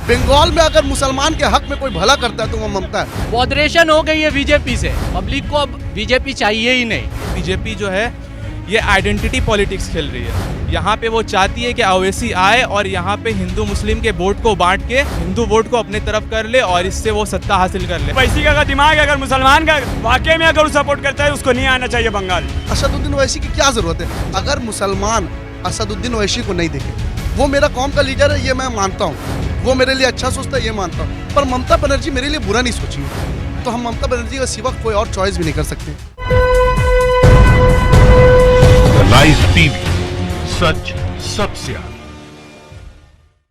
बंगाल में अगर मुसलमान के हक में कोई भला करता है तो वो ममता है। मॉडरेशन हो गई है बीजेपी से, पब्लिक को अब बीजेपी चाहिए ही नहीं। बीजेपी जो है ये आइडेंटिटी पॉलिटिक्स खेल रही है। यहाँ पे वो चाहती है कि ओवैसी आए और यहाँ पे हिंदू मुस्लिम के वोट को बांट के हिंदू वोट को अपने तरफ कर ले और इससे वो सत्ता हासिल कर ले। ओवैसी का दिमाग अगर मुसलमान का वाकई में अगर सपोर्ट करता है उसको नहीं आना चाहिए बंगाल। असदुद्दीन ओवैसी की क्या जरूरत है? अगर मुसलमान असदुद्दीन ओवैसी को नहीं देखे, वो मेरा कौम का लीडर है ये मैं मानता हूँ, वो मेरे लिए अच्छा सोचता है ये मानता हूँ, पर ममता बनर्जी मेरे लिए बुरा नहीं सोची, तो हम ममता बनर्जी का सिवा कोई और चॉइस भी नहीं कर सकते। लाइव टीवी, सच सबसे आगे।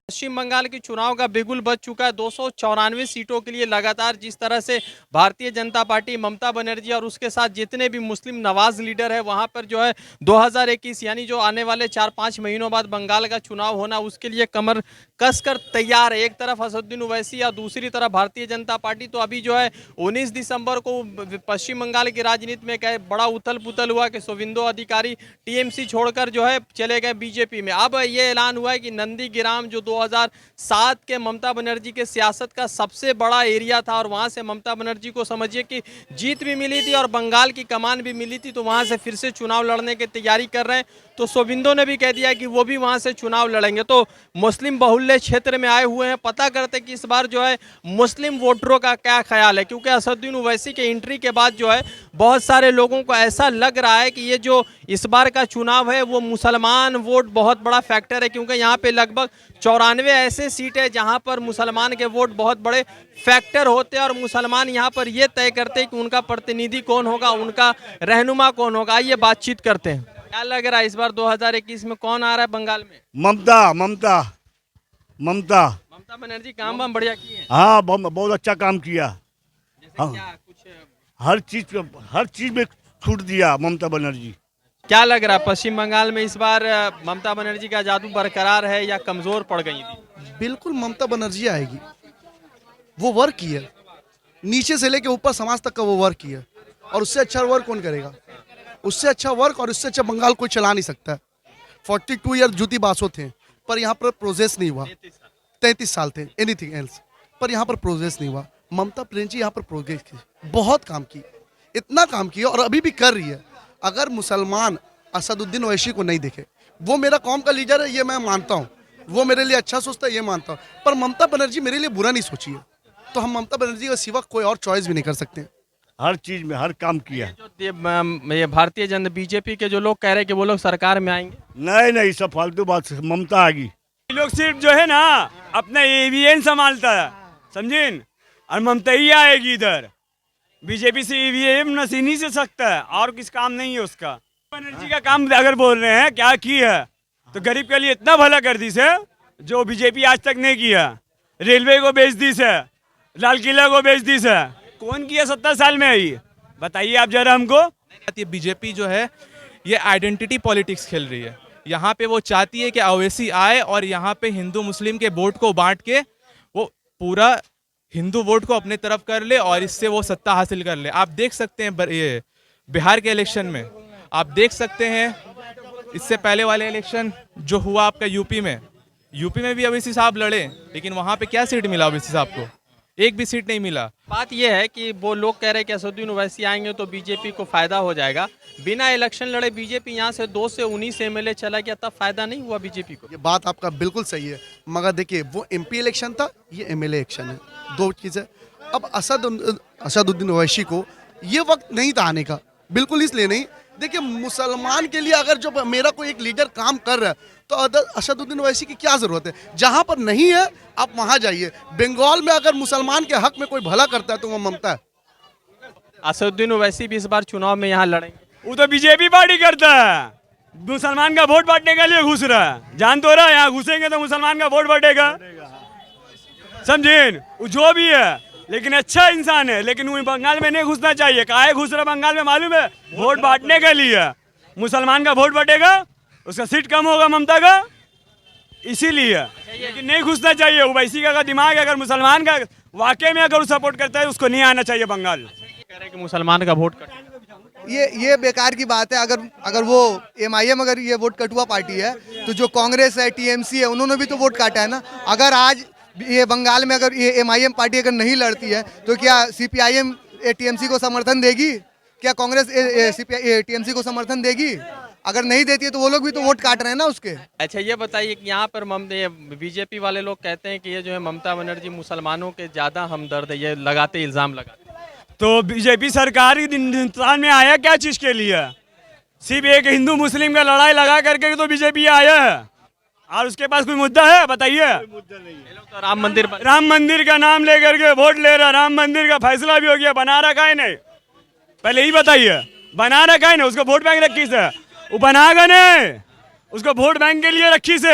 पश्चिम बंगाल के चुनाव का बिगुल बज चुका है। 294 सीटों के लिए लगातार जिस तरह से भारतीय जनता पार्टी, ममता बनर्जी और उसके साथ जितने भी मुस्लिम नवाज लीडर है वहां पर जो है 2021 यानी जो आने वाले 4-5 महीनों बाद बंगाल का चुनाव होना, उसके लिए कमर कसकर तैयार है। एक तरफ असदुद्दीन ओवैसी और दूसरी तरफ भारतीय जनता पार्टी। तो अभी जो है 19 दिसंबर को पश्चिम बंगाल की राजनीति में क्या बड़ा उथल पुथल हुआ कि शुवेंदु अधिकारी टीएमसी छोड़कर जो है चले गए बीजेपी में। अब ये ऐलान हुआ है कि नंदीग्राम जो 2007 के ममता बनर्जी के सियासत का सबसे बड़ा एरिया था और वहां से ममता बनर्जी को समझिए कि जीत भी मिली थी और बंगाल की कमान भी मिली थी, तो वहां से फिर से चुनाव लड़ने की तैयारी कर रहे हैं। तो शुवेंदु ने भी कह दिया कि वो भी वहां से चुनाव लड़ेंगे। तो मुस्लिम बहुल्य क्षेत्र में आए हुए हैं, पता करते कि इस बार जो है मुस्लिम वोटरों का क्या ख्याल है, क्योंकि असदुद्दीन ओवैसी के एंट्री के बाद जो है बहुत सारे लोगों को ऐसा लग रहा है कि ये जो इस बार का चुनाव है वो मुसलमान वोट बहुत बड़ा फैक्टर है, क्योंकि यहाँ पे लगभग 94 ऐसे सीट है जहाँ पर मुसलमान के वोट बहुत बड़े फैक्टर होते हैं और मुसलमान यहाँ पर ये तय करते हैं कि उनका प्रतिनिधि कौन होगा, उनका रहनुमा कौन होगा। आइए बातचीत करते हैं। क्या लग रहा है इस बार 2021 में कौन आ रहा है बंगाल में? ममता ममता ममता ममता बनर्जी काम वाम बढ़िया किए हैं। हाँ, बहुत अच्छा काम किया। जैसे हाँ। क्या कुछ हर चीज में छूट दिया ममता बनर्जी। क्या लग रहा है पश्चिम बंगाल में इस बार ममता बनर्जी का जादू बरकरार है या कमजोर पड़ गई थी? बिल्कुल ममता बनर्जी आएगी। वो वर्क की है, नीचे से लेके ऊपर समाज तक का वो वर्क की है, और उससे अच्छा वर्क कौन करेगा? उससे अच्छा वर्क और उससे अच्छा बंगाल कोई चला नहीं सकता। 42 ईयर ज्योति बासु थे, पर यहाँ पर प्रोग्रेस नहीं हुआ। 33 साल थे, एनीथिंग एल्स, पर यहाँ पर प्रोग्रेस नहीं हुआ। ममता बनर्जी यहाँ पर प्रोग्रेस की, बहुत काम की, इतना काम किया और अभी भी कर रही है। अगर मुसलमान असदुद्दीन ओवैसी को नहीं देखे, वो मेरा कौम का लीडर है ये मैं मानता हूँ, वो मेरे लिए अच्छा सोचता है ये मानता हूँ, पर ममता बनर्जी मेरे लिए बुरा नहीं सोची है, तो हम ममता बनर्जी का सिवा कोई और चॉइस भी नहीं कर सकते। हर चीज में हर काम किया। ये भारतीय जनता बीजेपी के जो लोग कह रहे हैं कि वो लोग सरकार में आएंगे, नहीं सब फालतू बात, ममता आएगी। ये लोग सिर्फ जो है ना अपना ईवीएम संभालता है, समझिन, और ममता ही आएगी इधर। बीजेपी से ईवीएम नसीनी से सकता है और किस काम नहीं है उसका। बनर्जी का काम अगर बोल रहे हैं क्या की है, तो गरीब के लिए इतना भला कर दी से जो बीजेपी आज तक नहीं किया। रेलवे को बेच दी से, लाल किला को बेच दी से, कौन किया 70 साल में आई? बताइए आप जरा हमको। ये बीजेपी जो है ये आइडेंटिटी पॉलिटिक्स खेल रही है। यहाँ पे वो चाहती है कि ओवैसी आए और यहाँ पे हिंदू मुस्लिम के वोट को बांट के वो पूरा हिंदू वोट को अपने तरफ कर ले और इससे वो सत्ता हासिल कर ले। आप देख सकते हैं ये बिहार के इलेक्शन में, आप देख सकते हैं इससे पहले वाले इलेक्शन जो हुआ आपका यूपी में भी ओवैसी साहब लड़े, लेकिन वहाँ पे क्या सीट मिला ओवैसी साहब को? एक भी सीट नहीं मिला। बात यह है कि वो लोग कह रहे हैं कि असदुद्दीन ओवैसी आएंगे तो बीजेपी को फायदा हो जाएगा। बिना इलेक्शन लड़े बीजेपी यहाँ से 2 से 19 एमएलए चला गया, तब फायदा नहीं हुआ बीजेपी को। ये बात आपका बिल्कुल सही है, मगर देखिए वो एमपी इलेक्शन था, ये एमएलए इलेक्शन है, दो चीज़ें। अब असदुद्दीन ओवैसी को ये वक्त नहीं था आने का, बिल्कुल इसलिए नहीं। देखिए मुसलमान के लिए अगर जो मेरा कोई एक लीडर काम कर रहा है तो असदुद्दीन ओवैसी की क्या जरूरत है? जहां पर नहीं है आप वहां जाइए। बंगाल में अगर मुसलमान के हक में कोई भला करता है तो वो ममता है। असदुद्दीन ओवैसी भी इस बार चुनाव में यहाँ लड़ेंगे। वो तो बीजेपी पार्टी करता है, मुसलमान का वोट बांटने के लिए घुस रहा है। जान तो रहा है यहाँ घुसेंगे तो मुसलमान का वोट बढ़ेगा, समझिन। वो जो भी है लेकिन अच्छा इंसान है, लेकिन वो बंगाल में नहीं घुसना चाहिए। काहे घुस रहा बंगाल में मालूम है? वोट बांटने के लिए। मुसलमान का वोट बढ़ेगा, उसका सीट कम होगा ममता का, इसीलिए। लेकिन नहीं घुसना चाहिए। ओवैसी का दिमाग अगर मुसलमान का वाकई में अगर सपोर्ट करता है उसको नहीं आना चाहिए बंगाल। कह रहे हैं कि मुसलमान का वोट कट, ये बेकार की बात है। अगर वो एमआईएम अगर ये वोट कटुआ पार्टी है तो जो कांग्रेस है, टीएमसी है, उन्होंने भी तो वोट काटा है ना। अगर आज ये बंगाल में अगर ये एमआईएम पार्टी अगर नहीं लड़ती है तो क्या सीपीआईएम टीएमसी को समर्थन देगी? क्या कांग्रेस टीएमसी को समर्थन देगी? अगर नहीं देती है तो वो लोग भी तो वोट काट रहे हैं ना उसके। अच्छा ये बताइए कि यहाँ पर बीजेपी वाले लोग कहते हैं कि ये जो है ममता बनर्जी मुसलमानों के ज्यादा हमदर्द है, ये लगाते इल्जाम लगाते। तो बीजेपी सरकार हिंदुस्तान में आया क्या चीज के लिए? सिर्फ एक हिंदू मुस्लिम का लड़ाई लगा करके तो बीजेपी आया है, और उसके पास कोई मुद्दा है बताइए? तो राम मंदिर का नाम लेकर के वोट ले रहा, राम मंदिर का फैसला भी हो गया, बना रखा है नहीं? पहले ही बताइए, बना रखा है ना? उसको वोट बैंक रखी से वो बनागा नहीं, उसको वोट बैंक के लिए रखी से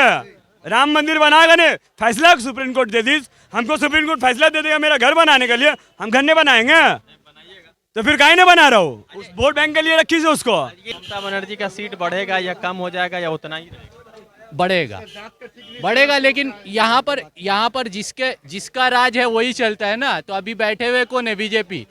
राम मंदिर बनागा नहीं। फैसला सुप्रीम कोर्ट दे दी, हमको सुप्रीम कोर्ट फैसला दे देगा मेरा घर बनाने के लिए, हम घर नहीं बनाएंगे तो फिर काहे नहीं बना रहा हूँ? उस वोट बैंक के लिए रखी से उसको। ममता बनर्जी का सीट बढ़ेगा या कम हो जाएगा या उतना ही बढ़ेगा? बढ़ेगा, लेकिन यहाँ पर जिसका राज है वही चलता है ना। तो अभी बैठे हुए कौन है? बीजेपी।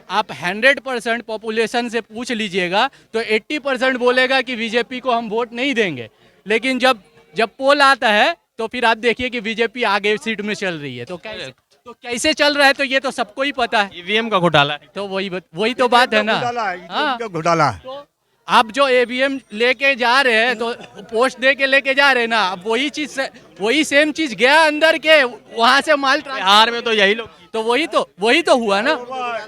आप 100% पॉपुलेशन से पूछ लीजिएगा तो 80% बोलेगा कि बीजेपी को हम वोट नहीं देंगे, लेकिन जब पोल आता है तो फिर आप देखिए कि बीजेपी आगे सीट में चल रही है। तो कैसे चल रहा है तो ये तो सबको ही पता है। ईवीएम का घोटाला है। तो वही तो बात है ना। हाँ, घोटाला। तो आप जो ईवीएम लेके जा रहे हैं तो पोस्ट दे के लेके जा रहे हैं ना, अब वही सेम चीज गया अंदर के, वहां से माल बिहार में तो यही लोग, तो वही तो हुआ ना।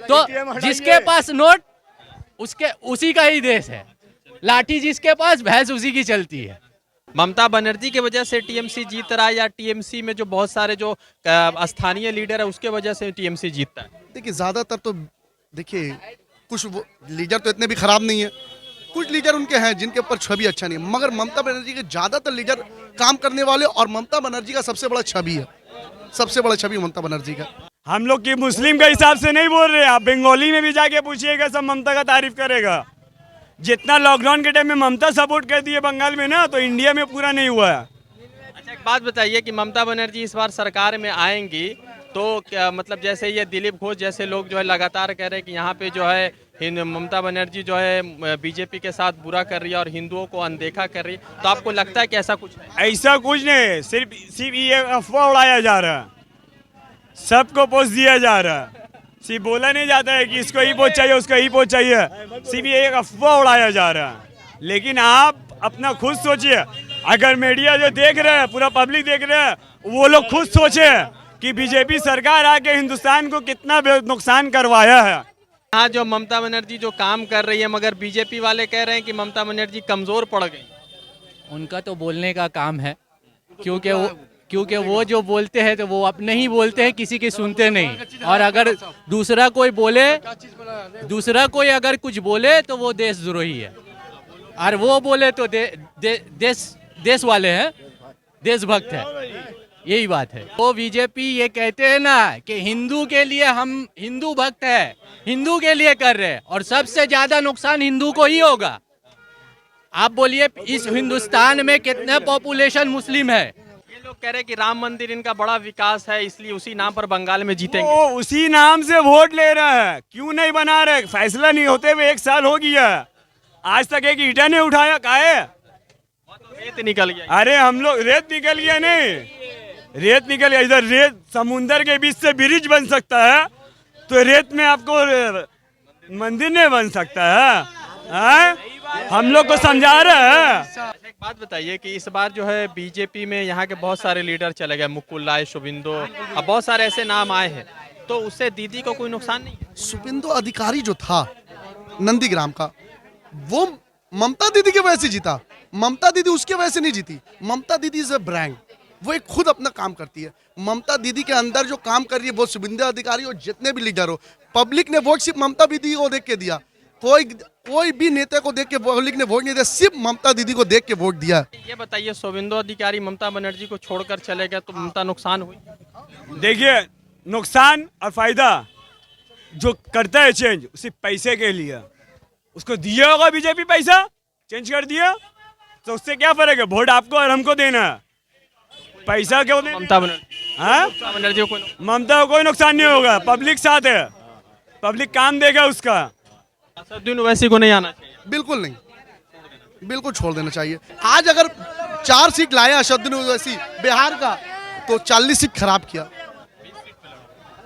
तो जिसके पास नोट उसी का ही देश है, लाठी जिसके पास भैंस उसी की चलती है। ममता बनर्जी की वजह से टीएमसी जीत रहा है या टीएमसी में जो बहुत सारे जो स्थानीय लीडर है उसके वजह से टीएमसी जीतता है? देखिए ज़्यादातर तो देखिए कुछ लीडर तो इतने भी खराब नहीं है, कुछ लीडर उनके हैं जिनके ऊपर छवि अच्छा नहीं है, मगर ममता बनर्जी के ज़्यादातर लीडर काम करने वाले, और ममता बनर्जी का सबसे बड़ा छवि है, सबसे बड़ा छवि ममता बनर्जी का। हम लोग की मुस्लिम के हिसाब से नहीं बोल रहे, आप बंगाली में भी जाके पूछिएगा, सब ममता का तारीफ करेगा। जितना लॉकडाउन के टाइम में ममता सपोर्ट कर दी है बंगाल में ना, तो इंडिया में पूरा नहीं हुआ है। अच्छा एक बात बताइए कि ममता बनर्जी इस बार सरकार में आएंगी तो क्या मतलब, जैसे ये दिलीप घोष जैसे लोग जो है लगातार कह रहे हैं कि यहाँ पे जो है ममता बनर्जी जो है बीजेपी के साथ बुरा कर रही है और हिंदुओं को अनदेखा कर रही है, तो आपको लगता है कि ऐसा कुछ है? ऐसा कुछ नहीं, सिर्फ ये अफवाह उड़ाया जा रहा है, सबको पोस्ट दिया जा रहा है, सिर्फ बोला नहीं जाता है कि इसको ही पोस्ट चाहिए उसको ही पोस्ट चाहिए, सिर्फ ये एक अफवाह उड़ाया जा रहा है। लेकिन आप अपना खुद सोचिए, अगर मीडिया जो देख रहे हैं, पूरा पब्लिक देख रहे हैं, वो लोग खुद सोचे कि बीजेपी सरकार आके हिंदुस्तान को कितना नुकसान करवाया है। यहाँ जो ममता बनर्जी जो काम कर रही है, मगर बीजेपी वाले कह रहे हैं कि ममता बनर्जी कमजोर पड़ गई। उनका तो बोलने का काम है, क्योंकि वो जो बोलते हैं तो वो अपने ही बोलते हैं, किसी की सुनते नहीं। और अगर दूसरा कोई अगर कुछ बोले तो वो देशद्रोही है, और वो बोले तो देश वाले हैं, देशभक्त है, यही बात है। वो बीजेपी ये कहते हैं ना कि हिंदू के लिए हम हिंदू भक्त है, हिंदू के लिए कर रहे हैं, और सबसे ज्यादा नुकसान हिंदू को ही होगा। आप बोलिए इस हिंदुस्तान में कितने पॉपुलेशन मुस्लिम है? ये लोग कह रहे हैं कि राम मंदिर इनका बड़ा विकास है, इसलिए उसी नाम पर बंगाल में जीतेंगे। वो उसी नाम से वोट ले रहा है, क्यों नहीं बना रहे? फैसला नहीं होते हुए 1 साल हो गया, आज तक एक ईटा नहीं उठाया, काहे? रेत निकल गया। अरे हम लोग रेत निकल गया नहीं, रेत निकल गया, इधर रेत समुंदर के बीच से ब्रिज बन सकता है, तो रेत में आपको मंदिर नहीं बन सकता है? हम लोग को समझा रहे हैं। एक बात बताइए कि इस बार जो है बीजेपी में यहाँ के बहुत सारे लीडर चले गए, मुकुल राय, शुभेंदु, अब बहुत सारे ऐसे नाम आए हैं, तो उससे दीदी को कोई नुकसान नहीं है? शुभेंदु अधिकारी जो था नंदीग्राम का, वो ममता दीदी की वजह से जीता, ममता दीदी उसके वजह से नहीं जीती। ममता दीदी इज अ ब्रांड, वो एक खुद अपना काम करती है। ममता दीदी के अंदर जो काम कर रही है वो शुभेंदु अधिकारी और जितने भी लीडर हो, पब्लिक ने वोट सिर्फ ममता दीदी को देख के दिया, कोई भी नेता को देख के पब्लिक ने वोट नहीं दिया, सिर्फ ममता दीदी को देख के वोट दिया। ये बताइए शुभेंदु अधिकारी ममता बनर्जी को छोड़कर चले गए तो ममता नुकसान हुई? देखिए, नुकसान और फायदा जो करता है चेंज उसी पैसे के लिए, उसको दिया होगा बीजेपी पैसा, चेंज कर दिया, तो उससे क्या फर्क है? वोट आपको और हमको देना है, पैसा क्यों देना? ममता बनर्जी को ममता को कोई नुकसान नहीं होगा, पब्लिक साथ है, पब्लिक काम देगा उसका। असदुद्दीन ओवैसी को नहीं आना चाहिए? बिल्कुल नहीं, बिल्कुल छोड़ देना चाहिए। आज अगर 4 सीट लाया असदुद्दीन ओवैसी बिहार का, तो 40 सीट खराब किया,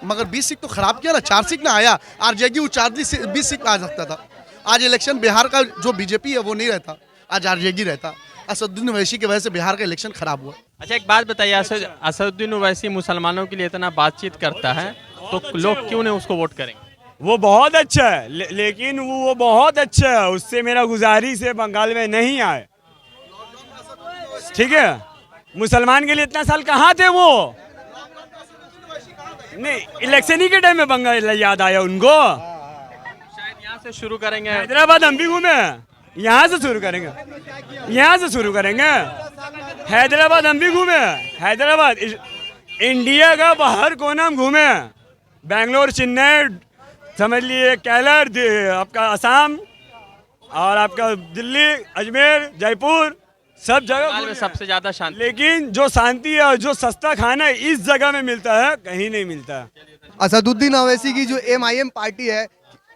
मगर 20 सीट तो खराब किया ना, 4 सीट ना आया। आरजेडी 20 सीट आ सकता था। आज इलेक्शन बिहार का जो बीजेपी है वो नहीं रहता, आज आरजेडी रहता। असदुद्दीन ओवैसी की वजह से बिहार का इलेक्शन खराब हुआ। अच्छा, एक बात बताइए, असदुद्दीन ओवैसी मुसलमानों के लिए इतना बातचीत करता है तो लोग क्यों नहीं उसको वोट करेंगे? वो बहुत अच्छा है, लेकिन वो बहुत अच्छा है, उससे मेरा गुजारिश है बंगाल में नहीं आए, ठीक है। मुसलमान के लिए इतना साल कहाँ थे वो? नहीं, इलेक्शन ही के टाइम में बंगाल याद आया उनको। शायद यहाँ से शुरू करेंगे। हैदराबाद हम भी घूमे, यहाँ से शुरू करेंगे, यहाँ से शुरू करेंगे। हैदराबाद हम भी घूमे, हैदराबाद इंडिया का बाहर कोना हम घूमे, बेंगलोर, चेन्नई, समझ लिए कैलर, आपका असम और आपका दिल्ली, अजमेर, जयपुर, सब जगह में सबसे ज्यादा शांति। लेकिन जो शांति है, जो सस्ता खाना है, इस जगह में मिलता है, कहीं नहीं मिलता है। असदुद्दीन ओवैसी की जो MIM पार्टी है,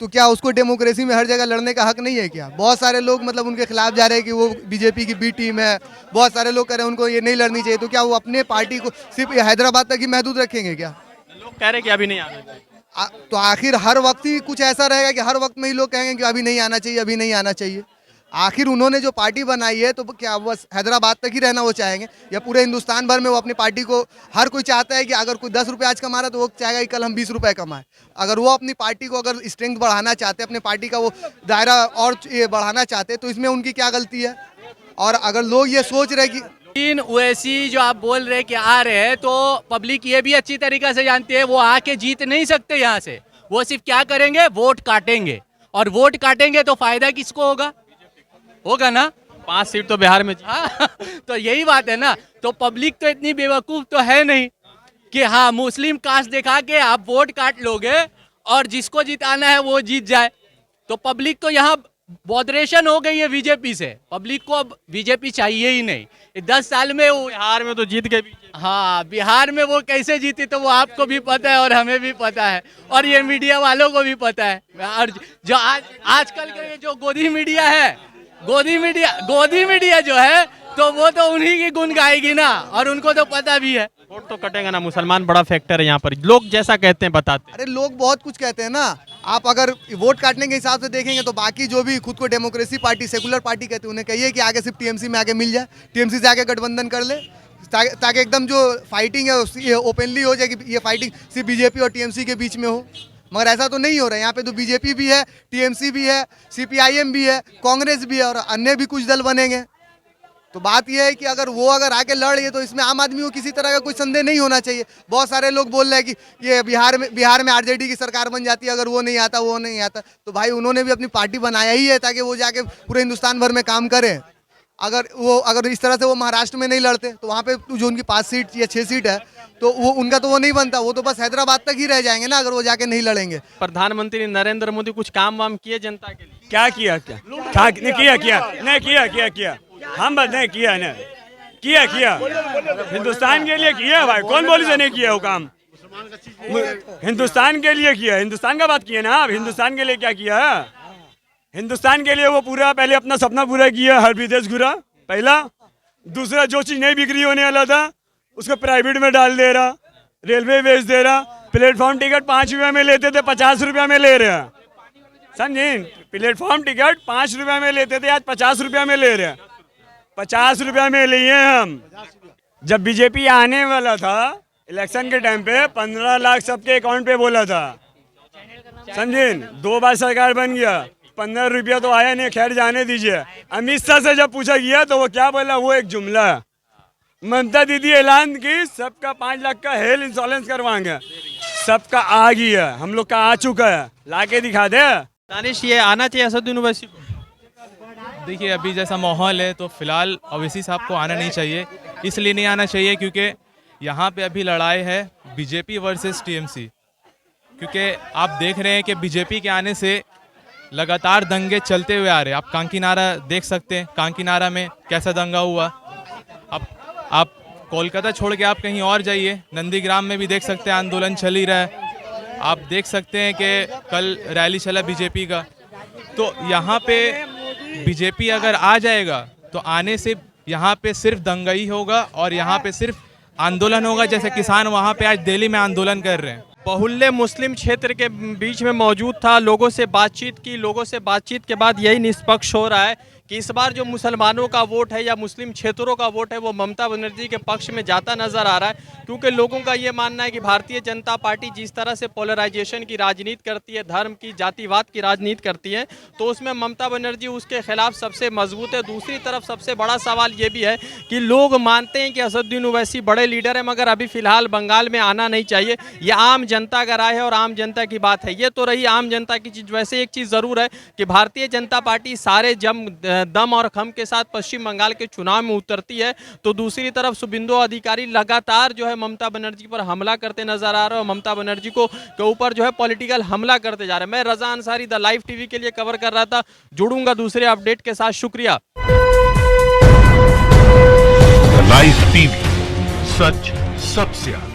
तो क्या उसको डेमोक्रेसी में हर जगह लड़ने का हक नहीं है क्या? बहुत सारे लोग मतलब उनके खिलाफ जा रहे हैं कि वो बीजेपी की बी टीम है, बहुत सारे लोग कह रहे हैं उनको ये नहीं लड़नी चाहिए। तो क्या वो अपने पार्टी को सिर्फ हैदराबाद तक ही महदूद रखेंगे क्या? लोग कह रहे हैं कि अभी नहीं आना चाहिए। तो आखिर हर वक्त ही कुछ ऐसा रहेगा कि हर वक्त में ही लोग कहेंगे कि अभी नहीं आना चाहिए, अभी नहीं आना चाहिए? आखिर उन्होंने जो पार्टी बनाई है, तो क्या बस हैदराबाद तक ही रहना वो चाहेंगे, या पूरे हिंदुस्तान भर में वो अपनी पार्टी को, हर कोई चाहता है कि अगर कोई 10 रुपये आज कमा रहा है तो वो चाहेगा कि कल हम 20 रुपये कमाएं। अगर वो अपनी पार्टी को अगर स्ट्रेंथ बढ़ाना चाहते हैं, अपने पार्टी का वो दायरा और ये बढ़ाना चाहते हैं, तो इसमें उनकी क्या गलती है? और अगर लोग ये सोच रहे कि इन ओवैसी जो आप बोल रहे कि आ रहे हैं, तो पब्लिक ये भी अच्छी तरीके से जानती है वो आके जीत नहीं सकते यहाँ से। वो सिर्फ क्या करेंगे, वोट काटेंगे, और वोट काटेंगे तो फायदा किसको होगा ना? 5 सीट तो बिहार में हाँ, तो यही बात है ना। तो पब्लिक तो इतनी बेवकूफ तो है नहीं कि हाँ मुस्लिम कास्ट दिखा के आप वोट काट लोगे और जिसको जिताना है वो जीत जाए। तो पब्लिक तो यहाँ बॉदरेशन हो गई है बीजेपी से। पब्लिक को अब बीजेपी चाहिए ही नहीं। 10 साल में वो बिहार में तो जीत गए बीजेपी। हाँ, बिहार में वो कैसे जीती तो वो आपको भी पता है और हमें भी पता है और ये मीडिया वालों को भी पता है। और जो आजकल के ये जो गोदी मीडिया है, गोदी मीडिया जो है, तो वो तो उन्हीं की गुण गाएगी ना, और उनको तो पता भी है। वोट तो कटेगा ना, मुसलमान बड़ा फैक्टर है यहाँ पर, लोग जैसा कहते हैं बताते हैं। अरे लोग बहुत कुछ कहते हैं ना। आप अगर वोट काटने के हिसाब से देखेंगे तो बाकी जो भी खुद को डेमोक्रेसी पार्टी, सेकुलर पार्टी कहते हैं, उन्हें कहिए कि आगे सिर्फ TMC में आगे मिल जाए, TMC से आगे गठबंधन कर ले, ताकि एकदम जो फाइटिंग है ये ओपनली हो जाए कि ये फाइटिंग सिर्फ बीजेपी और TMC के बीच में हो। मगर ऐसा तो नहीं हो रहा है। यहाँ पे तो बीजेपी भी है, TMC भी है, CPIM भी है, कांग्रेस भी है और अन्य भी कुछ दल बनेंगे। तो बात यह है कि अगर आके लड़ रही है तो इसमें आम आदमी को किसी तरह का कोई संदेह नहीं होना चाहिए। बहुत सारे लोग बोल रहे हैं कि ये बिहार में RJD की सरकार बन जाती है अगर वो नहीं आता। तो भाई उन्होंने भी अपनी पार्टी बनाया ही है ताकि वो जाके पूरे हिंदुस्तान भर में काम करें। अगर इस तरह से वो महाराष्ट्र में नहीं लड़ते तो वहाँ पे जो उनकी 5 सीट या 6 सीट है तो वो उनका तो वो नहीं बनता, वो तो बस हैदराबाद तक ही रह जाएंगे ना अगर वो जाके नहीं लड़ेंगे। प्रधानमंत्री नरेंद्र मोदी कुछ काम वाम किए जनता के लिए? क्या किया हम बस नहीं किया हिंदुस्तान के लिए किया भाई। कौन बोली से नहीं किया वो काम? हिंदुस्तान के लिए किया, हिंदुस्तान का बात किया ना आप। हिंदुस्तान के लिए क्या किया? हिंदुस्तान के लिए वो पूरा पहले अपना सपना पूरा किया, हर विदेश घुरा पहला। दूसरा, जो चीज नहीं बिक्री होने वाला था उसको प्राइवेट में डाल दे रहा, रेलवे बेच दे रहा। प्लेटफॉर्म टिकट 5 रुपये में लेते थे, 50 रुपये में ले रहे हैं, समझे? प्लेटफॉर्म टिकट 5 रुपये में लेते थे, आज 50 रुपये में ले रहे हैं। 50 रुपये में लिए हम। जब बीजेपी आने वाला था इलेक्शन के टाइम पे 15 लाख सबके अकाउंट पे बोला था, समझे? 2 बार सरकार बन गया, 15 रुपया तो आया नहीं। खैर जाने दीजिए। अमित शाह से जब पूछा गया तो वो क्या बोला? वो एक जुमला। ममता दीदी ऐलान की सबका 5 लाख का हेल्थ इंश्योरेंस करवाएंगे। सबका आ गया, हम लोग का आ चुका है, लाके दिखा दे। दानिश, ये आना चाहिए असदुद्दीन ओवैसी को? देखिए, अभी जैसा माहौल है तो फिलहाल ओवैसी साहब को आना नहीं चाहिए। इसलिए नहीं आना चाहिए क्योंकि यहाँ पे अभी लड़ाई है बीजेपी वर्सेस TMC। क्योंकि आप देख रहे हैं कि बीजेपी के आने से लगातार दंगे चलते हुए आ रहे हैं। आप कांकीनारा देख सकते हैं, कांकीनारा में कैसा दंगा हुआ। अब आप कोलकाता छोड़ के आप कहीं और जाइए, नंदीग्राम में भी देख सकते हैं आंदोलन चल ही रहा है। आप देख सकते हैं कि कल रैली चला बीजेपी का। तो यहाँ पे बीजेपी अगर आ जाएगा तो आने से यहाँ पे सिर्फ दंगा ही होगा और यहाँ पे सिर्फ आंदोलन होगा, जैसे किसान वहाँ पे आज दिल्ली में आंदोलन कर रहे हैं। बहुल्य मुस्लिम क्षेत्र के बीच में मौजूद था, लोगों से बातचीत की, लोगों से बातचीत के बाद यही निष्पक्ष हो रहा है कि इस बार जो मुसलमानों का वोट है या मुस्लिम क्षेत्रों का वोट है वो ममता बनर्जी के पक्ष में जाता नजर आ रहा है, क्योंकि लोगों का ये मानना है कि भारतीय जनता पार्टी जिस तरह से पोलराइजेशन की राजनीति करती है, धर्म की, जातिवाद की राजनीति करती है, तो उसमें ममता बनर्जी उसके खिलाफ सबसे मजबूत है। दूसरी तरफ सबसे बड़ा सवाल ये भी है कि लोग मानते हैं कि असदुद्दीन ओवैसी बड़े लीडर हैं, मगर अभी फिलहाल बंगाल में आना नहीं चाहिए। ये आम जनता का राय है और आम जनता की बात है। ये तो रही आम जनता की चीज़। वैसे एक चीज़ ज़रूर है कि भारतीय जनता पार्टी सारे दम और खम के साथ पश्चिम बंगाल के चुनाव में उतरती है, तो दूसरी तरफ शुभेंदु अधिकारी लगातार जो है ममता बनर्जी पर हमला करते नजर आ रहे हैं और ममता बनर्जी को के ऊपर जो है पॉलिटिकल हमला करते जा रहे हैं। मैं रजा अंसारी द लाइव टीवी के लिए कवर कर रहा था। जुड़ूंगा दूसरे अपडेट के साथ। शुक्रिया। लाइव टीवी, सच सबसे आगे।